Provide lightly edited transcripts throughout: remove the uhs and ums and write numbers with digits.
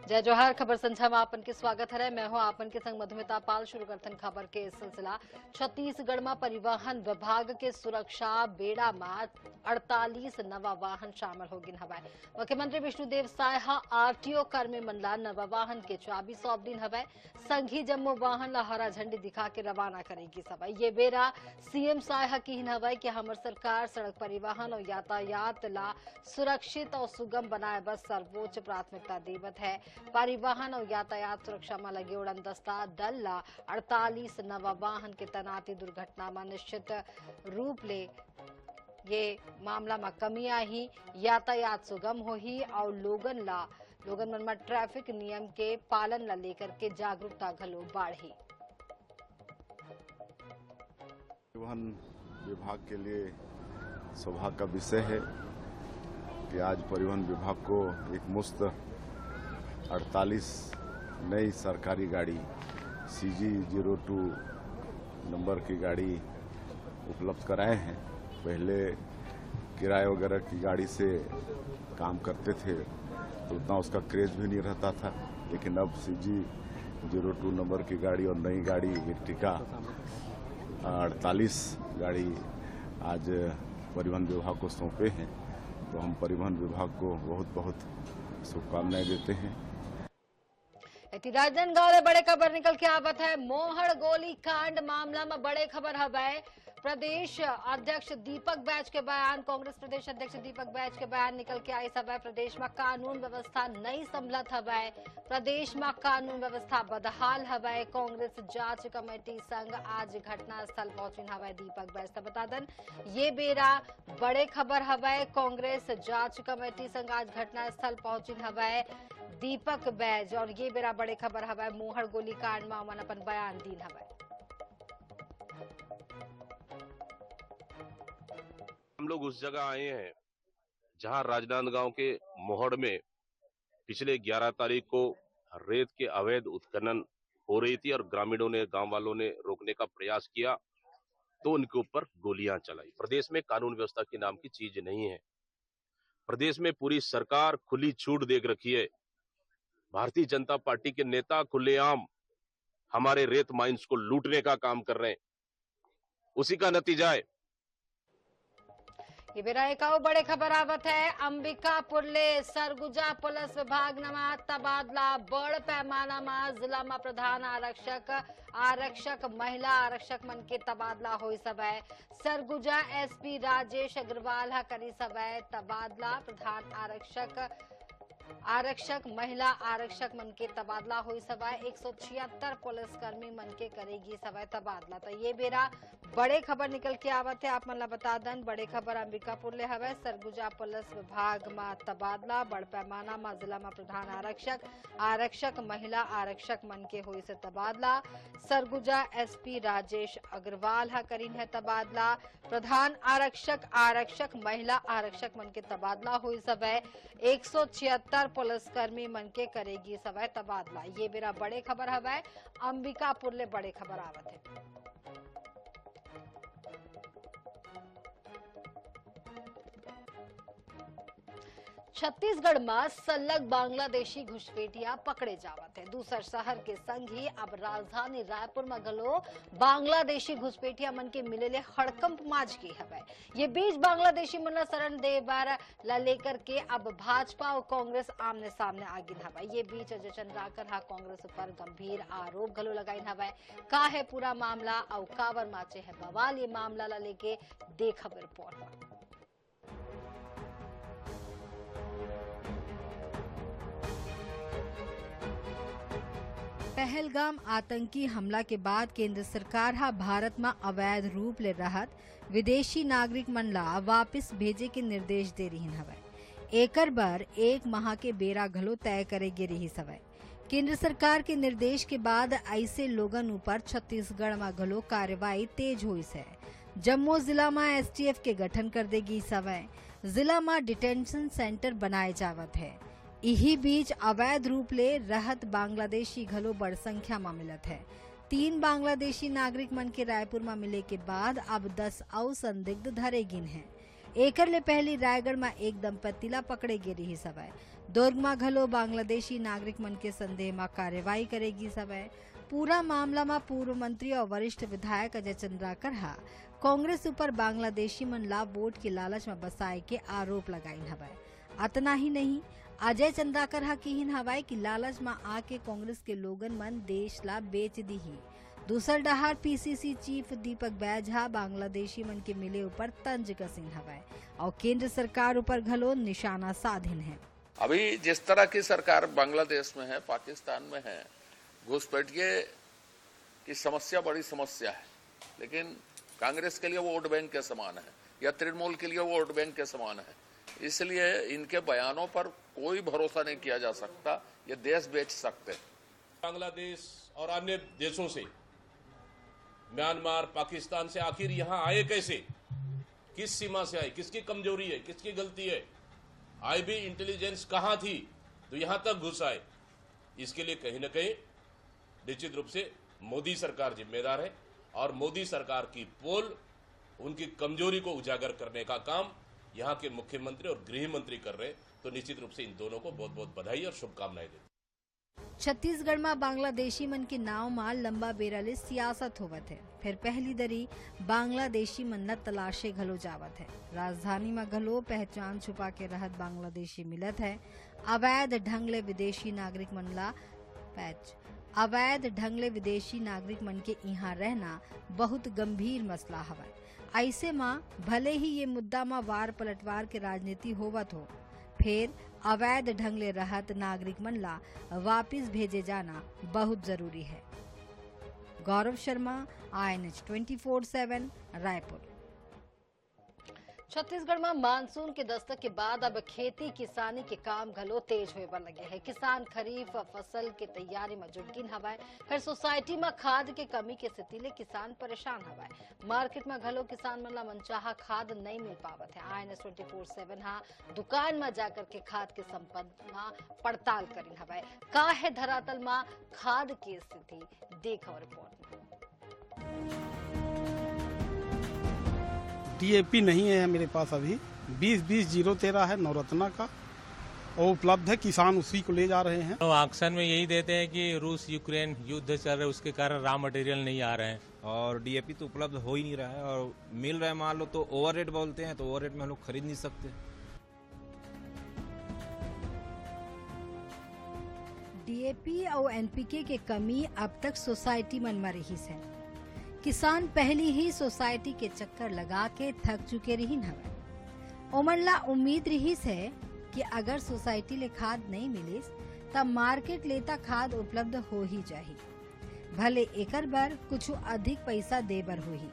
जय जोहार। खबर संख्या में आपन के स्वागत है। मैं हूं आपन के संग मधुमिता पाल। शुरू करथन खबर के सिलसिला। छत्तीसगढ़ में परिवहन विभाग के सुरक्षा बेड़ा में 48 नवा वाहन शामिल हो गिन हवय। मुख्यमंत्री विष्णुदेव साय आरटीओ कर्मी मन ला नवा वाहन के चाबी सौंप दिन हवय। संघी जम्मो वाहन ला हरा झंडी दिखा के रवाना करेगी सवय। ये बेरा सीएम साय कहन हवय कि हमर सरकार सड़क परिवहन और यातायात ला सुरक्षित और सुगम बनाए बर सर्वोच्च प्राथमिकता देवत है। परिवहन और यातायात सुरक्षा में लगे उड़न दस्ता दल ला 48 नवा वाहन के तैनाती दुर्घटना में निश्चित रूप ले ये मामला में कमी आई, यातायात सुगम हो ही और लोगन मन में ट्रैफिक नियम के पालन ला लेकर के जागरूकता घलो बढ़ी। परिवहन विभाग के लिए सौभाग्य का विषय है कि आज परिवहन विभाग को एक मुश्त 48 नई सरकारी गाड़ी CG02 नंबर की गाड़ी उपलब्ध कराए हैं। पहले किराए वगैरह की गाड़ी से काम करते थे तो उतना उसका क्रेज भी नहीं रहता था, लेकिन अब CG02 नंबर की गाड़ी और नई गाड़ी इर्टिगा 48 गाड़ी आज परिवहन विभाग को सौंपे हैं। तो हम परिवहन विभाग को बहुत बहुत शुभकामनाएं देते हैं। राजनांदगांव में बड़े खबर निकल के आवत है। मोहड़ गोली कांड मामला में बड़े खबर हवय। प्रदेश अध्यक्ष दीपक बैज के बयान, कांग्रेस प्रदेश अध्यक्ष दीपक बैज के बयान निकल के आई सवय। प्रदेश में कानून व्यवस्था नहीं संभलत हवय। प्रदेश में कानून व्यवस्था बदहाल हवय। कांग्रेस जांच कमेटी संग आज घटना स्थल पहुंचिन हवय दीपक बैज। तो बता दन ये बेरा बड़े खबर हवय। कांग्रेस जांच कमेटी संग आज घटना स्थल पहुंचिन हवय दीपक बैज और ये बेरा बड़े खबर हवय। मोहड़ गोली कांड में उमन अपन बयान दीन हवय। हम लोग उस जगह आए हैं जहां राजनांदगांव के मोहड़ में पिछले 11 तारीख को रेत के अवैध उत्खनन हो रही थी और ग्रामीणों ने, गांव वालों ने रोकने का प्रयास किया तो उनके ऊपर गोलियां चलाई। प्रदेश में कानून व्यवस्था की नाम की चीज नहीं है। प्रदेश में पूरी सरकार खुली छूट देख रखी है। भारतीय जनता पार्टी के नेता खुलेआम हमारे रेत माइंस को लूटने का काम कर रहे हैं। उसी का नतीजा है। ये बेरा एक और बड़े खबर आवत है। अंबिकापुर ले सरगुजा पुलिस विभाग नमा तबादला बड़ पैमाना में जिला में प्रधान आरक्षक महिला आरक्षक मन के तबादला हो सवय। सरगुजा SP राजेश अग्रवाल करी सवय तबादला। प्रधान आरक्षक महिला आरक्षक मन के तबादला हुई सवय। 176 पुलिसकर्मी मन के करेगी सवय तबादला। तो ये बेरा बड़े खबर निकल के आवत है। आप मन ला बता दन बड़े खबर अंबिकापुर ले हवय। सरगुजा पुलिस विभाग में तबादला बड़ पैमाना में जिला में प्रधान आरक्षक महिला आरक्षक मन के हुई से तबादला। सरगुजा SP राजेश अग्रवाल करीन है तबादला। प्रधान आरक्षक महिला आरक्षक मन के तबादला हुई सवय। 176 पुलिसकर्मी मन के करेगी सवय तबादला। ये बेरा बड़े खबर हवय। अंबिकापुर ले बड़े खबर आवत है। छत्तीसगढ़ में सल्लग बांग्लादेशी घुसपैठिया पकड़े जावत है। दूसर शहर के संग ही अब राजधानी रायपुर में गलो बांग्लादेशी घुसपैठिया मन के मिलेले हड़कंप माज के हवय। ये बीच बांग्लादेशी मन ला शरण दे बार ला लेकर के अब भाजपा और कांग्रेस आमने सामने आगिन हवय। ये बीच अजय चंद्राकर कांग्रेस पर गंभीर आरोप घलो लगाइन हवय। का है पूरा मामला और कावर माचे है बवाल, ये मामला ला लेके देखब रिपोर्ट। पहलगाम आतंकी हमला के बाद केंद्र सरकार भारत में अवैध रूप ले रहत विदेशी नागरिक मन ला वापिस भेजे के निर्देश दे रही हवय। एकर बर 1 माह के बेरा घलो तय करे गे रही सवय। केंद्र सरकार के निर्देश के बाद ऐसे लोगन ऊपर छत्तीसगढ़ में घलो कार्रवाई तेज हुई है। जम्मू जिला में STF के गठन कर देगी सवय। जिला में डिटेंशन सेंटर बनाए जावत है। इही बीच अवैध रूप ले रहत बांग्लादेशी घलो बड़ संख्या में मिलत है। 3 बांग्लादेशी नागरिक मन के रायपुर में मिले के बाद अब 10 और संदिग्ध धरे गिन हैं। एकर ले पहली रायगढ़ में एक दंपति ला पकड़े गे रही सवय। दुर्ग में घलो बांग्लादेशी नागरिक मन के संदेह में कार्यवाही करेगी सवय। पूरा मामला में पूर्व मंत्री और वरिष्ठ विधायक अजय चंद्राकर हा कांग्रेस ऊपर बांग्लादेशी मन ला वोट के लालच में बसाए के आरोप लगाइन हवय। अतना ही नहीं, अजय चंद्राकर हा किहिन हवाय कि लालच में आके कांग्रेस के लोगन मन देश ला बेच दी ही। दूसर डहार पीसीसी चीफ दीपक बैज हा बांग्लादेशी मन के मिले ऊपर तंज कसिन हवाय और केंद्र सरकार ऊपर घलो निशाना साधिन है। अभी जिस तरह की सरकार बांग्लादेश में है, पाकिस्तान में है, घुसपैठिए की समस्या बड़ी समस्या है, लेकिन कांग्रेस के लिए वो वोट बैंक के समान है या तृणमूल के लिए वो वोट बैंक के समान है। इसलिए इनके बयानों पर कोई भरोसा नहीं किया जा सकता, ये देश बेच सकते हैं। बांग्लादेश और अन्य देशों से, म्यांमार, पाकिस्तान से आखिर यहाँ आए कैसे, किस सीमा से आए, किसकी कमजोरी है, किसकी गलती है, आईबी इंटेलिजेंस कहाँ थी तो यहाँ तक घुस आए। इसके लिए कहीं न कहीं निश्चित रूप से मोदी सरकार जिम्मेदार है और मोदी सरकार की पोल उनकी कमजोरी को उजागर करने का काम यहाँ के मुख्यमंत्री और गृह मंत्री कर रहे हैं। तो निश्चित रूप से इन दोनों को बहुत बहुत बधाई और शुभकामनाएं देते। छत्तीसगढ़ में बांग्लादेशी मन के नाव में लंबा बेरा ले सियासत होवत है। फिर पहली दरी बांग्लादेशी मन ला तलाशे घलो जावत है। राजधानी में घलो पहचान छुपा के रहत बांग्लादेशी मिलत है। अवैध ढंग ले विदेशी नागरिक मन ला अवैध ढंग ले विदेशी नागरिक मन के यहाँ रहना बहुत गंभीर मसला हवय। ऐसे में भले ही ये मुद्दा में वार पलटवार के राजनीति होवत हो, फिर अवैध ढंग ले रहत नागरिक मन ला वापिस भेजे जाना बहुत जरूरी है। गौरव शर्मा, INH 24/7 रायपुर। छत्तीसगढ़ में मानसून के दस्तक के बाद अब खेती किसानी के काम घलो तेज होए बर लगे हैं। किसान खरीफ फसल के तैयारी में जुटगिन हवाए। फिर सोसाइटी में खाद के कमी के स्थिति ले किसान परेशान हवाए। मार्केट में घलो किसान मन ला मनचाहा खाद नहीं मिल पावत है। INS 24/7 हा दुकान में जाकर के खाद के संपद पड़ताल करिन हवाए। का है धरातल में खाद की स्थिति, देखो रिपोर्ट में। DAP नहीं है मेरे पास अभी। 20-20-013 है नवरत्ना का, और उपलब्ध है, किसान उसी को ले जा रहे हैं। तो ऑक्शन में यही देते हैं कि रूस यूक्रेन युद्ध चल रहा है, उसके कारण रॉ मटेरियल नहीं आ रहे हैं और DAP तो उपलब्ध हो ही नहीं रहा है, और मिल रहा है मान लो तो ओवर रेट बोलते हैं, तो ओवर रेट में हम लोग खरीद नहीं सकते। DAP और NPK के कमी अब तक सोसाइटी मन में रही है। किसान पहली ही सोसाइटी के चक्कर लगा के थक चुके रहीन हवे। ओमन ला उम्मीद रही है कि अगर सोसाइटी ले खाद नहीं मिलिस तब मार्केट लेता खाद उपलब्ध हो ही जाही, भले एकर बर कुछ अधिक पैसा दे बर होही।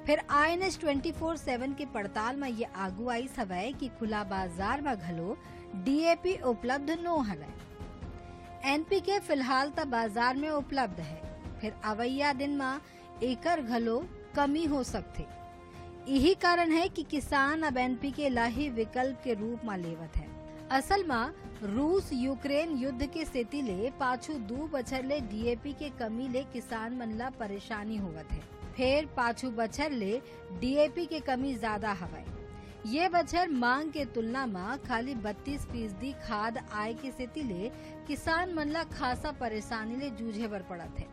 फिर INS 24/7 के पड़ताल में ये आगू आई हवे कि खुला बाजार में घलो DAP उपलब्ध नो हवे। NPK फिलहाल त बाजार में उपलब्ध है, फिर अवैया दिन में एकर घलो कमी हो सकते। यही कारण है कि किसान अब NPK ला ही विकल्प के रूप में लेवत है। असल में रूस यूक्रेन युद्ध के स्थिति ले पाछू 2 बछर ले DAP के कमी ले किसान मन ला परेशानी होवत है। फिर पाछू बछर ले DAP के कमी ज्यादा हवाए। ये बछर मांग के तुलना में खाली 32% खाद आय के स्थिति ले किसान मन ला खासा परेशानी ले जूझे बर पड़त है।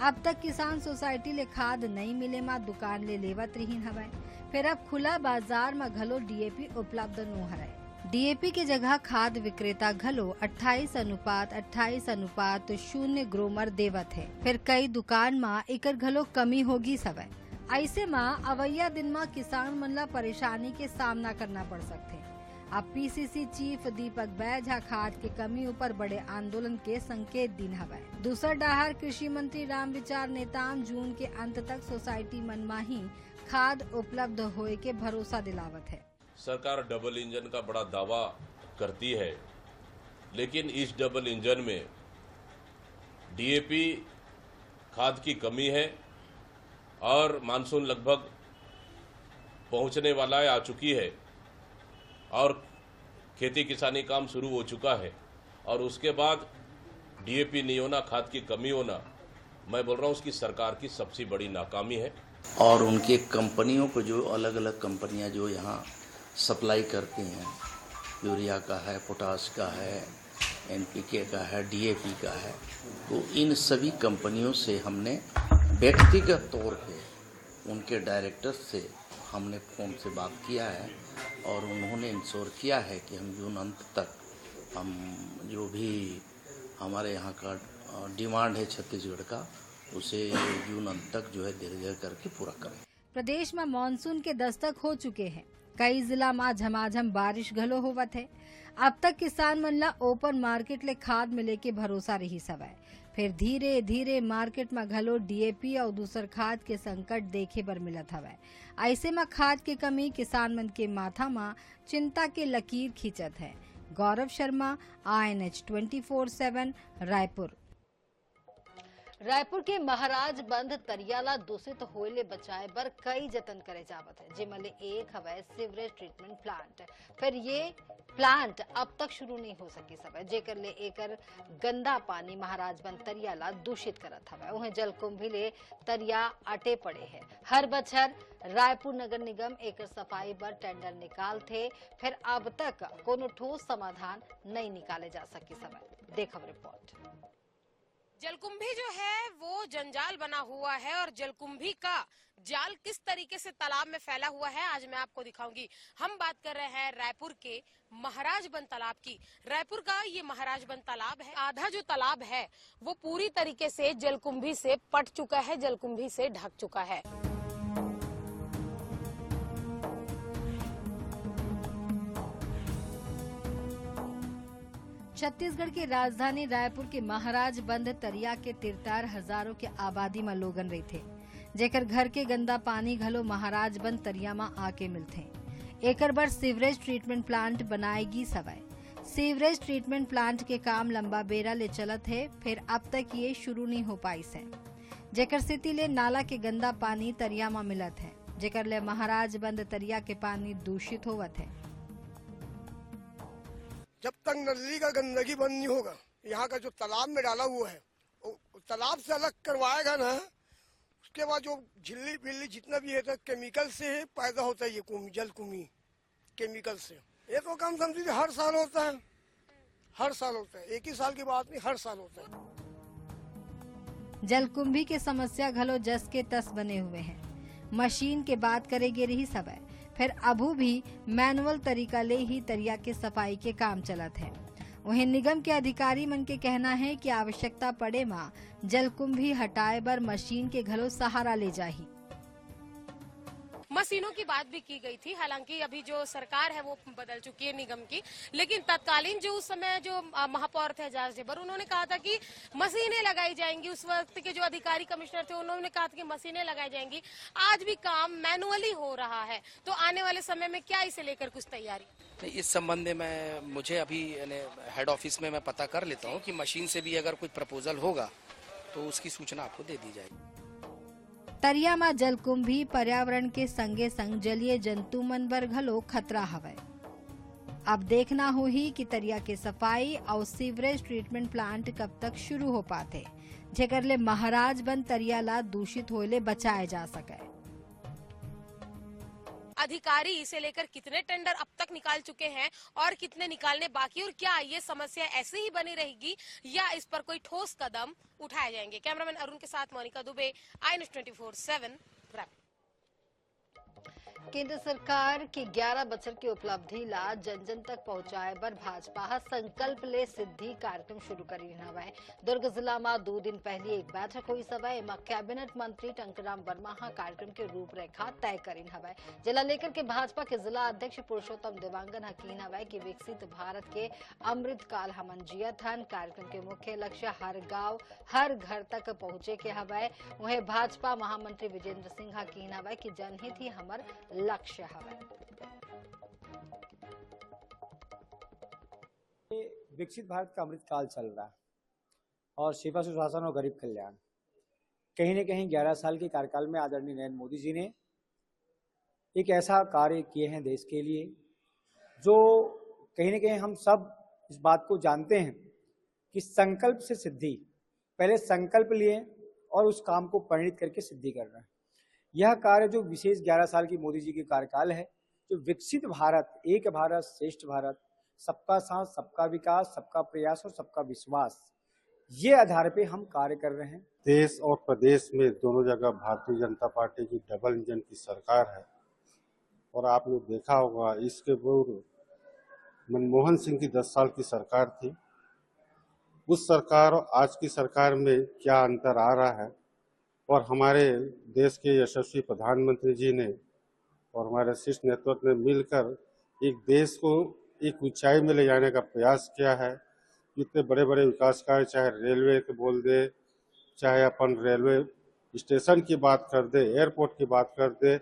अब तक किसान सोसाइटी ले खाद नहीं मिले में दुकान ले लेवत रहीन हवाए। फिर अब खुला बाजार में घलो DAP उपलब्ध नो हराए। DAP के जगह खाद विक्रेता घलो 28:28:0 ग्रोमर देवत है। फिर कई दुकान में एकर घलो कमी होगी सवै। ऐसे में अवैया दिन में किसान मन ला परेशानी के सामना करना पड़ सकते। अब PCC चीफ दीपक बैज खाद के कमी ऊपर बड़े आंदोलन के संकेत दिन हवे। दूसर डाहर कृषि मंत्री रामविचार नेताम जून के अंत तक सोसाइटी मन में ही खाद उपलब्ध होए के भरोसा दिलावत है। सरकार डबल इंजन का बड़ा दावा करती है, लेकिन इस डबल इंजन में DAP खाद की कमी है और मानसून लगभग पहुंचने वाला है, आ चुकी है और खेती किसानी काम शुरू हो चुका है, और उसके बाद DAP नहीं होना, खाद की कमी होना, मैं बोल रहा हूँ उसकी सरकार की सबसे बड़ी नाकामी है। और उनके कंपनियों को, जो अलग अलग कंपनियां जो यहाँ सप्लाई करती हैं, यूरिया का है, पोटाश का है, एनपीके का है, डीएपी का है, तो इन सभी कंपनियों से हमने व्यक्तिगत तौर पे उनके डायरेक्टर से हमने फ़ोन से बात किया है और उन्होंने इंश्योर किया है कि हम जून अंत तक हम जो भी हमारे यहाँ का डिमांड है छत्तीसगढ़ का, उसे जून अंत तक जो है धीरे धीरे करके पूरा करें। प्रदेश में मानसून के दस्तक हो चुके हैं। कई जिला में झमाझम बारिश घलो होवत है। अब तक किसान मन ला ओपन मार्केट ले खाद मिले के भरोसा रही सवय। फिर धीरे धीरे मार्केट में घलो डीएपी और दूसर खाद के संकट देखे बर मिलत हवय। ऐसे में खाद के कमी किसान मन के माथा में चिंता के लकीर खींचत है। गौरव शर्मा, INH 24/7, रायपुर। रायपुर के महाराज बंध तरियाला दूषित होइले बचाए बर कई जतन करे जावत है, जिसमें एक हवय सीवरेज ट्रीटमेंट प्लांट। फिर ये प्लांट अब तक शुरू नहीं हो सकी सवय, जेकर ले एकर गंदा पानी महाराज बंध तरियाला दूषित करत हवय। उहे जलकुंभी ले तरिया अटे पड़े है। हर बछर रायपुर नगर निगम एकर सफाई बर टेंडर निकाल थे, फिर अब तक कोनो ठोस समाधान नहीं निकाले जा सकी सवय। देखब रिपोर्ट। जलकुंभी जो है वो जंजाल बना हुआ है और जलकुंभी का जाल किस तरीके से तालाब में फैला हुआ है आज मैं आपको दिखाऊंगी। हम बात कर रहे हैं रायपुर के महाराजबंद तालाब की। रायपुर का ये महाराजबंद तालाब है। आधा जो तालाब है वो पूरी तरीके से जलकुंभी से पट चुका है, जलकुंभी से ढक चुका है। छत्तीसगढ़ की राजधानी रायपुर के महाराज बंध तरिया के तिरतार हजारों के आबादी में लोगन रही थे, जेकर घर के गंदा पानी घलो महाराज बंध तरिया में आके मिलथे। एकर बर सीवरेज ट्रीटमेंट प्लांट बनाएगी सवय। सीवरेज ट्रीटमेंट प्लांट के काम लंबा बेरा ले चलत है, फिर अब तक ये शुरू नहीं हो पाई है, जेकर स्थिति ले नाला के गंदा पानी तरिया में मिलत है, जेकर ले महाराज बंध तरिया के पानी दूषित होवत है। जब तक नली का गंदगी बंद नहीं होगा, यहाँ का जो तालाब में डाला हुआ है तालाब से अलग करवाएगा ना, उसके बाद जो झिल्ली पिल्ली जितना भी है तो केमिकल से पैदा होता है। ये जल कुमी केमिकल से ये तो काम समझिए हर साल होता है, हर साल होता है, एक ही साल की बात नहीं, हर साल होता है। जलकुंभी के समस्या घलो जस के तस बने हुए हैं। मशीन के बात करेगे रही सब है, फिर अबू भी मैनुअल तरीका ले ही तरिया के सफाई के काम चलत है। वहीं निगम के अधिकारी मन के कहना है कि आवश्यकता पड़े मा जलकुंभी हटाए बर मशीन के घलो सहारा ले जाही। मशीनों की बात भी की गई थी, हालांकि अभी जो सरकार है वो बदल चुकी है निगम की, लेकिन तत्कालीन जो उस समय जो महापौर थे एजाज ढेबर, उन्होंने कहा था कि मशीनें लगाई जाएंगी। उस वक्त के जो अधिकारी कमिश्नर थे उन्होंने कहा था कि मशीनें लगाई जाएंगी। आज भी काम मैनुअली हो रहा है, तो आने वाले समय में क्या इसे लेकर कुछ तैयारी? इस संबंध में मुझे अभी हेड ऑफिस में मैं पता कर लेता हूँ कि मशीन से भी अगर कुछ प्रपोजल होगा तो उसकी सूचना आपको दे दी जाएगी। तरिया में जलकुंभी पर्यावरण के संगे संग जलीय जंतु मन बर घलो खतरा हवय। अब देखना हो ही कि तरिया के सफाई और सीवरेज ट्रीटमेंट प्लांट कब तक शुरू हो पाते, जेकर ले महाराज बंध तरिया ला दूषित होले बचाए जा सके। अधिकारी इसे लेकर कितने टेंडर अब तक निकाल चुके हैं और कितने निकालने बाकी, और क्या ये समस्या ऐसे ही बनी रहेगी या इस पर कोई ठोस कदम उठाए जाएंगे? कैमरामैन अरुण के साथ मोनिका दुबे, INH 24/7। केंद्र सरकार की 11 बछर की उपलब्धि ला जन जन तक पहुंचाए बर भाजपा संकल्प ले सिद्धि कार्यक्रम शुरू करी हवय। दुर्ग जिला में 2 दिन पहले एक बैठक हुई सवय। एमा कैबिनेट मंत्री टंकराम वर्मा कार्यक्रम के रूपरेखा तय करीन हवय, जिला लेकर के भाजपा के जिला अध्यक्ष पुरुषोत्तम देवांगन हकीन हवय कि विकसित भारत के अमृत काल हमन जियत हन। कार्यक्रम के मुख्य लक्ष्य हर गांव हर घर तक पहुंचे के हवय। वहीं भाजपा महामंत्री विजेंद्र सिंह हकीन हवय कि जनहित ही हमर लक्ष्य है। विकसित भारत का अमृत काल चल रहा है और सेवा सुशासन और गरीब कल्याण कहीं न कहीं 11 साल के कार्यकाल में आदरणीय नरेंद्र मोदी जी ने एक ऐसा कार्य किए हैं देश के लिए जो कहीं न कहीं हम सब इस बात को जानते हैं कि संकल्प से सिद्धि, पहले संकल्प लिए और उस काम को परिणित करके सिद्धि कर रहे हैं। यह कार्य जो विशेष 11 साल की मोदी जी की कार्यकाल है, जो विकसित भारत, एक भारत श्रेष्ठ भारत, सबका साथ, सबका विकास, सबका प्रयास और सबका विश्वास, ये आधार पे हम कार्य कर रहे हैं। देश और प्रदेश में दोनों जगह भारतीय जनता पार्टी की डबल इंजन की सरकार है और आपने देखा होगा इसके पूर्व मनमोहन सिंह की 10 साल की सरकार थी। उस सरकार और आज की सरकार में क्या अंतर आ रहा है और हमारे देश के यशस्वी प्रधानमंत्री जी ने और हमारे शीर्ष नेतृत्व ने मिलकर एक देश को एक ऊंचाई में ले जाने का प्रयास किया है। इतने बड़े बड़े विकास कार्य, चाहे रेलवे के बोल दे, चाहे अपन रेलवे स्टेशन की बात कर दे, एयरपोर्ट की बात कर दे।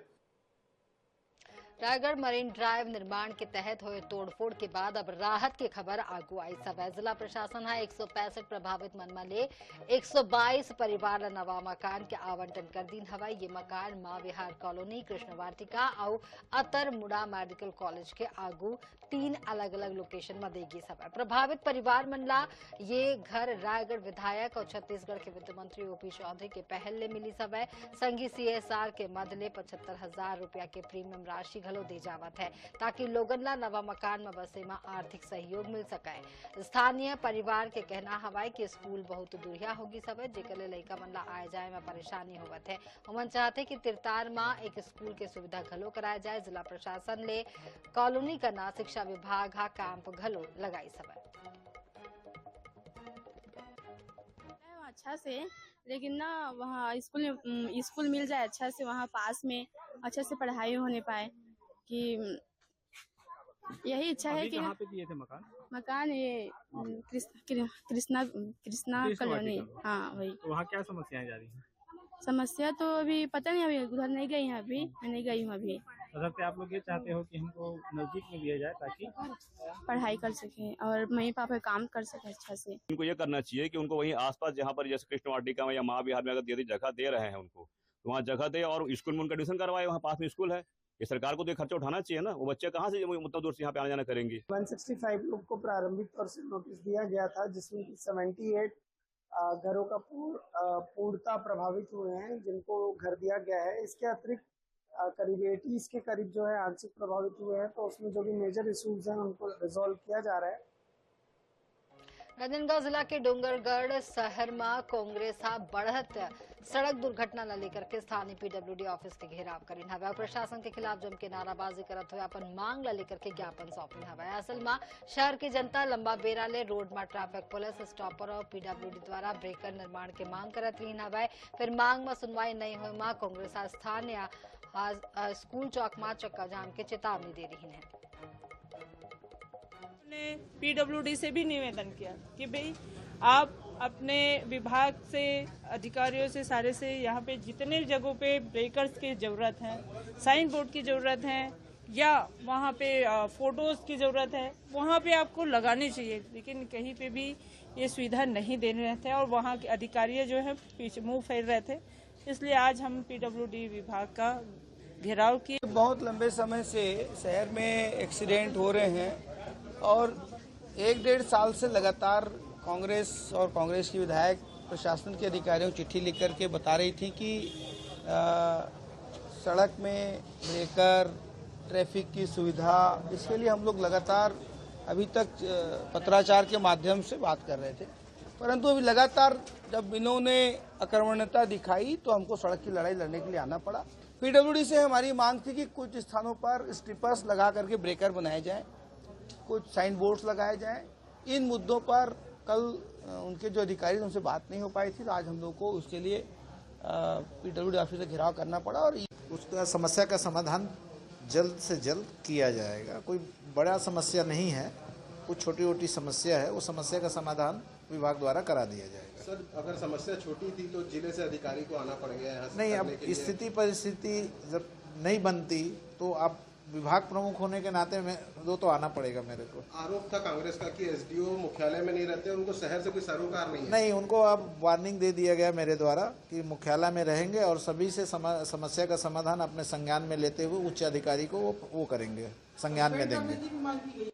रायगढ़ मरीन ड्राइव निर्माण के तहत हुए तोड़फोड़ के बाद अब राहत की खबर आगू आई सवै। जिला प्रशासन है 165 प्रभावित मनमा ले 122 परिवार नवा मकान के आवंटन कर दीन हवाई। ये मकान माँ विहार कॉलोनी, कृष्ण वाटिका और अतर मुड़ा मेडिकल कॉलेज के आगू 3 अलग अलग लोकेशन में देगी सवै। प्रभावित परिवार मनला ये घर रायगढ़ विधायक और छत्तीसगढ़ के वित्त मंत्री ओपी चौधरी के पहल ले मिली सवै। संघी CSR के मद ले 75,000 रुपया के प्रीमियम राशि दे जावत है ताकि लोगन ला नवा मकान में बसे में आर्थिक सहयोग मिल सके। स्थानीय परिवार के कहना हवाई कि स्कूल बहुत दूरिया होगी सवै, जेकर ले लइका मन ला आए जाए में परेशानी होवत है। हमन चाहते कि तिरतार में एक स्कूल के सुविधा घलो कराया जाए। जिला प्रशासन ले कॉलोनी का ना शिक्षा विभाग हा कैंप घलो लगाई सवै। अच्छा से, लेकिन ना वहाँ स्कूल मिल जाए अच्छा से, वहाँ पास में अच्छा से पढ़ाई होने पाए कि यही इच्छा है कि कहाँ पे दिए थे मकान ये कृष्णा कॉलोनी। हाँ वही। तो वहाँ क्या समस्याएं जा रही हैं? समस्या तो अभी पता नहीं, अभी उधर नहीं गई है, अभी मैं नहीं गई हूँ अभी। तो आप लोग ये चाहते हो कि हमको नजदीक में दिया जाए ताकि पढ़ाई कर सके और मम्मी पापा काम कर सके अच्छा से। उनको ये करना चाहिए कि उनको वहीं आसपास जहाँ पर जैसे कृष्ण वाटिका में या माँ विहार में अगर यदि जगह दे रहे हैं उनको, तो वहाँ जगह दे और स्कूल में उनका एडमिशन करवाए। वहाँ पास में स्कूल है, ये सरकार को तो खर्चा उठाना चाहिए ना। वो बच्चे कहाँ से उतना दूर से यहाँ पे आना जाना करेंगे। 165 लोग को प्रारंभिक तौर से नोटिस दिया गया था, जिसमें 78 घरों का पूर्णता प्रभावित हुए हैं, जिनको घर दिया गया है। इसके अतिरिक्त करीब 80 के करीब जो है आंशिक प्रभावित हुए हैं, तो उसमें जो भी मेजर इश्यूज हैं उनको रिजॉल्व किया जा रहा है। राजनांदगांव जिला के डोंगरगढ़ शहर में कांग्रेस बढ़त सड़क दुर्घटना न लेकर के स्थानीय PWD ऑफिस के घेराव करीन हवा। प्रशासन के खिलाफ जम के नाराबाजी करत हुए अपन मांग ला लेकर के ज्ञापन सौंपिन हवा। असल में शहर की जनता लंबा बेरा ले रोड में ट्रैफिक पुलिस स्टॉपर और PWD द्वारा ब्रेकर निर्माण के मांग करत रही हवा। फिर मांग में सुनवाई नहीं हुई में कांग्रेस स्थानीय स्कूल चौक में चक्का जाम के चेतावनी दे रही है। ने PWD से भी निवेदन किया कि भाई आप अपने विभाग से, अधिकारियों से, सारे से यहाँ पे जितने जगहों पे ब्रेकर्स की जरूरत है, साइन बोर्ड की जरूरत है या वहाँ पे फोटोज की जरूरत है, वहाँ पे आपको लगानी चाहिए। लेकिन कहीं पे भी ये सुविधा नहीं दे रहे थे और वहाँ के अधिकारी जो है पीछे मुंह फेर रहे थे। इसलिए आज हम PWD विभाग का घेराव किए। बहुत लंबे समय से शहर में एक्सीडेंट हो रहे हैं और 1-1.5 साल से लगातार कांग्रेस और कांग्रेस की विधायक प्रशासन के अधिकारियों को चिट्ठी लिख करके बता रही थी कि सड़क में ब्रेकर, ट्रैफिक की सुविधा, इसके लिए हम लोग लगातार अभी तक पत्राचार के माध्यम से बात कर रहे थे। परंतु अभी लगातार जब इन्होंने अकर्मण्यता दिखाई तो हमको सड़क की लड़ाई लड़ने के लिए आना पड़ा। PWD से हमारी मांग थी कि कुछ स्थानों पर स्ट्रिपर्स लगा करके ब्रेकर बनाए जाएं, कुछ साइन बोर्ड्स लगाए जाएं। इन मुद्दों पर कल उनके जो अधिकारी उनसे बात नहीं हो पाई थी, तो आज हम लोग को उसके लिए PWD ऑफिस से घेराव करना पड़ा और उसका समस्या का समाधान जल्द से जल्द किया जाएगा। कोई बड़ा समस्या नहीं है, कुछ छोटी छोटी समस्या है, वो समस्या का समाधान विभाग द्वारा करा दिया जाएगा। सर, अगर समस्या छोटी थी तो जिले से अधिकारी को आना पड़ गया है। नहीं, अब स्थिति परिस्थिति जब नहीं बनती तो आप विभाग प्रमुख होने के नाते में तो आना पड़ेगा मेरे को। आरोप था कांग्रेस का कि SDO मुख्यालय में नहीं रहते, उनको शहर से कोई सरोकार नहीं है। नहीं, उनको अब वार्निंग दे दिया गया मेरे द्वारा कि मुख्यालय में रहेंगे और सभी से समस्या का समाधान अपने संज्ञान में लेते हुए उच्च अधिकारी को वो करेंगे, संज्ञान में देंगे।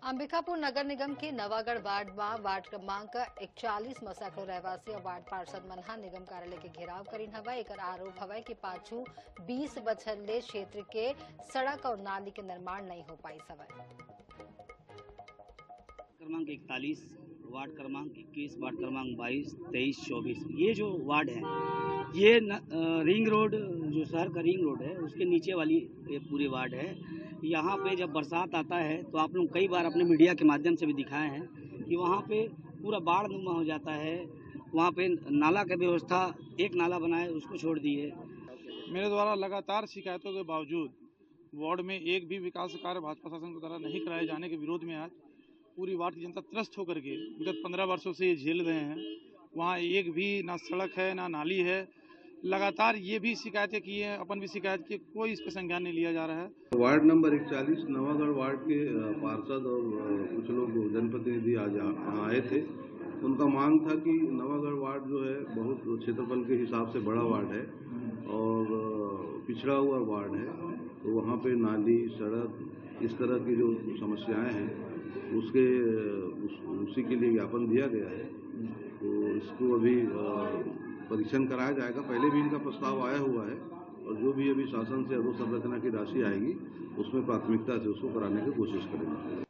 अंबिकापुर नगर निगम के नवागढ़ वार्ड में वार्ड क्रमांक 41 में सैकड़ों रहवासी और वार्ड पार्षद मनहा निगम कार्यालय के घेराव करीन हवा। एक आरोप हवा कि पाछू 20 बछले क्षेत्र के सड़क और नाली के निर्माण नहीं हो पाई सवय। क्रमांक 41, वार्ड क्रमांक 21, वार्ड क्रमांक 22, 23, 24 ये जो वार्ड है ये रिंग रोड जो शहर का रिंग रोड है उसके नीचे वाली ये पूरे वार्ड है। यहाँ पे जब बरसात आता है तो आप लोग कई बार अपने मीडिया के माध्यम से भी दिखाए हैं कि वहाँ पे पूरा बाढ़ नुमा हो जाता है। वहाँ पे नाला की व्यवस्था, एक नाला बनाए उसको छोड़ दिए। मेरे द्वारा लगातार शिकायतों के बावजूद वार्ड में एक भी विकास कार्य भाजपा शासन के द्वारा नहीं कराए जाने के विरोध में आज पूरी वार्ड की जनता त्रस्त होकर के विगत 15 वर्षों से ये झेल रहे हैं। वहाँ एक भी ना सड़क है ना नाली है। लगातार ये भी शिकायतें की हैं, अपन भी शिकायत की, कोई इस पर संज्ञान नहीं लिया जा रहा है। वार्ड नंबर 41 नवागढ़ वार्ड के पार्षद और कुछ लोग जनप्रतिनिधि आज आए थे। उनका मांग था कि नवागढ़ वार्ड जो है बहुत क्षेत्रफल के हिसाब से बड़ा वार्ड है और पिछड़ा हुआ वार्ड है, तो वहाँ पे नाली, सड़क, इस तरह की जो समस्याएं हैं उसी के लिए ज्ञापन दिया गया है। तो इसको अभी परीक्षण कराया जाएगा। पहले भी इनका प्रस्ताव आया हुआ है और जो भी अभी शासन से अधोसंरचना की राशि आएगी उसमें प्राथमिकता से उसको कराने की कोशिश करेंगे।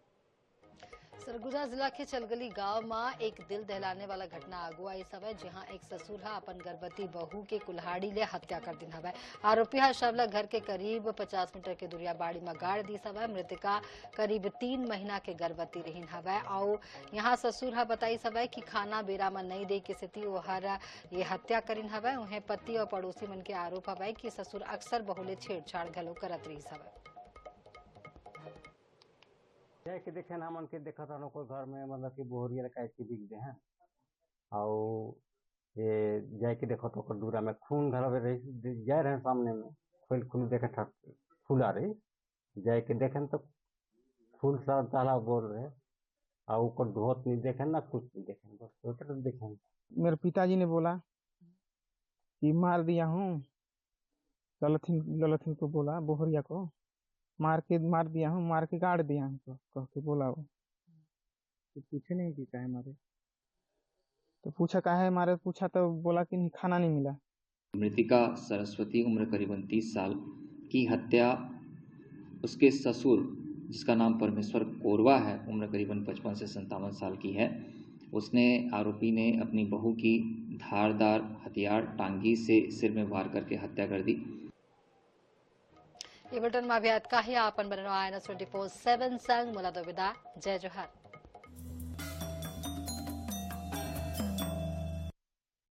सरगुजा जिला के चलगली गांव में एक दिल दहलाने वाला घटना आगू आई समय, जहां एक ससुर अपन गर्भवती बहू के कुल्हाड़ी ले हत्या कर दिन हवा। आरोपी शवला घर के करीब 50 मीटर के दूरिया बाड़ी में गाड़ दी सवै। मृतका करीब 3 महीना के गर्भवती रहीन हवा और यहाँ ससुर बताई सवै कि खाना बेरा में नहीं दे के स्थिति ओहर ये हत्या करीन हवा। उन्हें पति और पड़ोसी मन के आरोप हवा कि ससुर अक्सर बहुले छेड़छाड़ घलो करत रही सवै। के देखे ना मन के देखा था कोई घर में मतलब कि बोहरिया कैसे बिक दे हैं और ये जाए के देखो तो दूरा में खून घर में रही जाए रहे सामने में खोल खुल देखे था फूल आ रही जाए के देखे तो फूल सा ताला बोल रहे और ऊपर धोत नहीं देखे ना कुछ नहीं देखे, बस सोच देखे। मेरे पिताजी ने बोला कि मार दिया हूँ, ललथिन को बोला बोहरिया को मार दिया हूँ, मार के गाड़ दिया हमको कह के बोला। वो तो पूछे नहीं कि काहे मारे, तो पूछा काहे मारे, पूछा तो बोला कि नहीं खाना नहीं मिला। मृतिका सरस्वती उम्र करीबन 30 साल की हत्या उसके ससुर जिसका नाम परमेश्वर कोरवा है, उम्र करीबन 55 से 57 साल की है। उसने आरोपी ने अपनी बहू की धारदार हथियार टांगी से सिर में वार करके हत्या कर दी। ये बुलेटिन में अभी का ही आपन बननो INS 24/7 संग मुला दो विदा। जय जोहार।